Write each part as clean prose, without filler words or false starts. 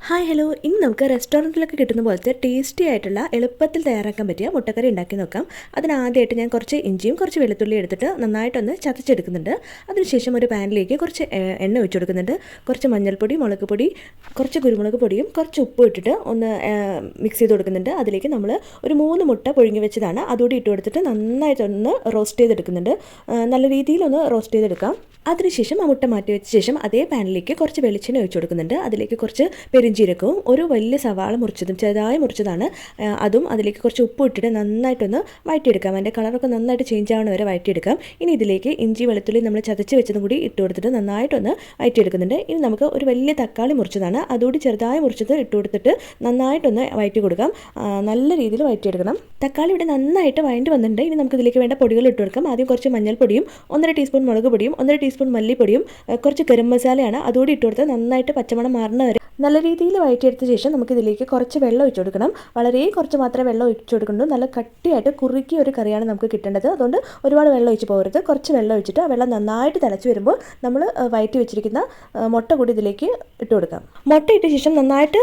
Hi hello, ഇന്ന് നമുക്ക് റെസ്റ്റോറൻറ്റിലൊക്കെ കിട്ടുന്ന പോലത്തെ ടേസ്റ്റി ആയിട്ടുള്ള എളുപ്പത്തിൽ തയ്യാറാക്കാൻ പറ്റിയ മുട്ടക്കറി ഉണ്ടാക്കി നോക്കാം. അതിനാദ്യമായിട്ട് ഞാൻ കുറച്ച് ഇഞ്ചിയും കുറച്ച് വെളുത്തുള്ളി എടുത്തിട്ട് നന്നായിട്ടൊന്ന് ചതച്ചെടുക്കുന്നുണ്ട്. അതിനുശേഷം ഒരു പാനിലേക്ക് കുറച്ച് എണ്ണ ഒഴിച്ചു കൊടുക്കുന്നുണ്ട്. കുറച്ച് മഞ്ഞൾപ്പൊടി, മുളക് പൊടി, കുറച്ച് കുരുമുളക് പൊടിയും കുറച്ച് ഉപ്പും ഇട്ടിട്ട് ഒന്ന് മിക്സ് ചെയ്ത് കൊടുക്കുന്നുണ്ട്. അതിലേക്ക് നമ്മൾ ഒരു 3 മുട്ട പുഴുങ്ങി വെച്ചതാണ്, അതുകൂടി ഇട്ട് കൊടുത്തിട്ട് നന്നായിട്ടൊന്ന് റോസ്റ്റ് ചെയ്തെടുക്കുന്നുണ്ട്. നല്ല രീതിയിലൊന്ന് റോസ്റ്റ് ചെയ്തെടുക്കാം. അതിനുശേഷം ആ മുട്ട മാറ്റി വെച്ച ശേഷം അതേ പാനിലേക്ക് കുറച്ച് വെളിച്ചെണ്ണ ഒഴിച്ചു കൊടുക്കുന്നുണ്ട്. അതിലേക്ക് കുറച്ച് പെരിഞ്ചീരകവും ഒരു വലിയ സവാള മുറിച്ചതും ചെറുതായി മുറിച്ചതാണ് അതും അതിലേക്ക് കുറച്ച് ഉപ്പ് ഇട്ടിട്ട് നന്നായിട്ടൊന്ന് വഴറ്റിയെടുക്കാം. അതിൻ്റെ കളറൊക്കെ നന്നായിട്ട് ചേഞ്ച് ആവണ വരെ വഴറ്റിയെടുക്കാം. ഇനി ഇതിലേക്ക് ഇഞ്ചി വെളുത്തുള്ളി നമ്മൾ ചതച്ച് വെച്ചതും കൂടി ഇട്ട് കൊടുത്തിട്ട് നന്നായിട്ടൊന്ന് വഴറ്റിയെടുക്കുന്നുണ്ട്. ഇനി നമുക്ക് ഒരു വലിയ തക്കാളി മുറിച്ചതാണ്, അതുകൂടി ചെറുതായി മുറിച്ചത് ഇട്ട് കൊടുത്തിട്ട് നന്നായിട്ടൊന്ന് വഴറ്റി കൊടുക്കാം. നല്ല രീതിയിൽ വഴറ്റിയെടുക്കണം. തക്കാളി ഇവിടെ നന്നായിട്ട് വഴണ്ടി വന്നിട്ടുണ്ട്. ഇനി നമുക്ക് ഇതിലേക്ക് വേണ്ട പൊടികൾ ഇട്ട് കൊടുക്കാം. ആദ്യം കുറച്ച് മഞ്ഞൾപ്പൊടിയും 1.5 ടീസ്പൂൺ മുളക് പൊടിയും 1.5 ടീസ്പൂൺ മല്ലിപ്പൊടിയും കുറച്ച് ഗരം മസാലയാണ്, അതുകൂടി ഇട്ട് കൊടുത്ത് നന്നായിട്ട് പച്ചമണം മാറുന്ന വരെ നല്ല രീതിയിൽ വഴറ്റിയെടുത്ത ശേഷം നമുക്ക് ഇതിലേക്ക് കുറച്ച് വെള്ളം ഒഴിച്ചു കൊടുക്കണം. വളരെ കുറച്ച് മാത്രമേ വെള്ളം ഒഴിച്ചു കൊടുക്കുന്നുള്ളൂ. നല്ല കട്ടിയായിട്ട് കുറുക്കിയ ഒരു കറിയാണ് നമുക്ക് കിട്ടേണ്ടത്. അതുകൊണ്ട് ഒരുപാട് വെള്ളം ഒഴിച്ച് പോകരുത്. കുറച്ച് വെള്ളം ഒഴിച്ചിട്ട് ആ വെള്ളം നന്നായിട്ട് തിളച്ച് വരുമ്പോൾ നമ്മൾ വഴറ്റി വെച്ചിരിക്കുന്ന മുട്ട കൂടി ഇതിലേക്ക് ഇട്ട് കൊടുക്കാം. മുട്ട ഇട്ട ശേഷം നന്നായിട്ട്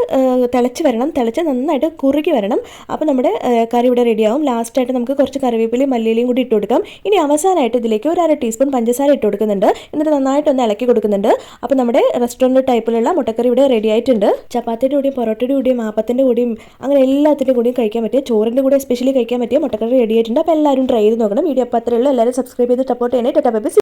തിളച്ച് വരണം, തിളച്ച് നന്നായിട്ട് കുറുകി വരണം. അപ്പോൾ നമ്മുടെ കറി ഇവിടെ റെഡിയാവും. ലാസ്റ്റായിട്ട് നമുക്ക് കുറച്ച് കറിവേപ്പിലയും മല്ലിയിലയും കൂടി ഇട്ട് കൊടുക്കാം. ഇനി അവസാനമായിട്ട് ഇതിലേക്ക് ഒരു 1/2 ടീസ്പൂൺ പഞ്ചസാര ഇട്ട് കൊടുക്കുന്നുണ്ട്. എന്നിട്ട് നന്നായിട്ടൊന്ന് ഇളക്കി കൊടുക്കുന്നുണ്ട്. അപ്പോൾ നമ്മുടെ റെസ്റ്റോറൻറ്റ് ടൈപ്പിലുള്ള മുട്ടക്കറി ഇവിടെ റെഡി ആയിട്ടുണ്ട്. ചപ്പാത്തിയുടെ കൂടിയും പൊറോട്ടയുടെ കൂടിയും ആപ്പത്തിൻ്റെ കൂടിയും അങ്ങനെ എല്ലാത്തിൻ്റെ കൂടിയും കഴിക്കാൻ പറ്റിയ, ചോറിൻ്റെ കൂടെ സ്പെഷ്യലി കഴിക്കാൻ പറ്റിയ മുട്ടക്കറി റെഡി ആയിട്ടുണ്ട്. അപ്പോൾ എല്ലാവരും ട്രൈ ചെയ്ത് നോക്കണം. വീഡിയോ അപ്പോൾ അത്രയേ ഉള്ളൂ. എല്ലാവരും സബ്സ്ക്രൈബ് ചെയ്ത് സപ്പോർട്ട് ചെയ്യണേ. Tata bye bye.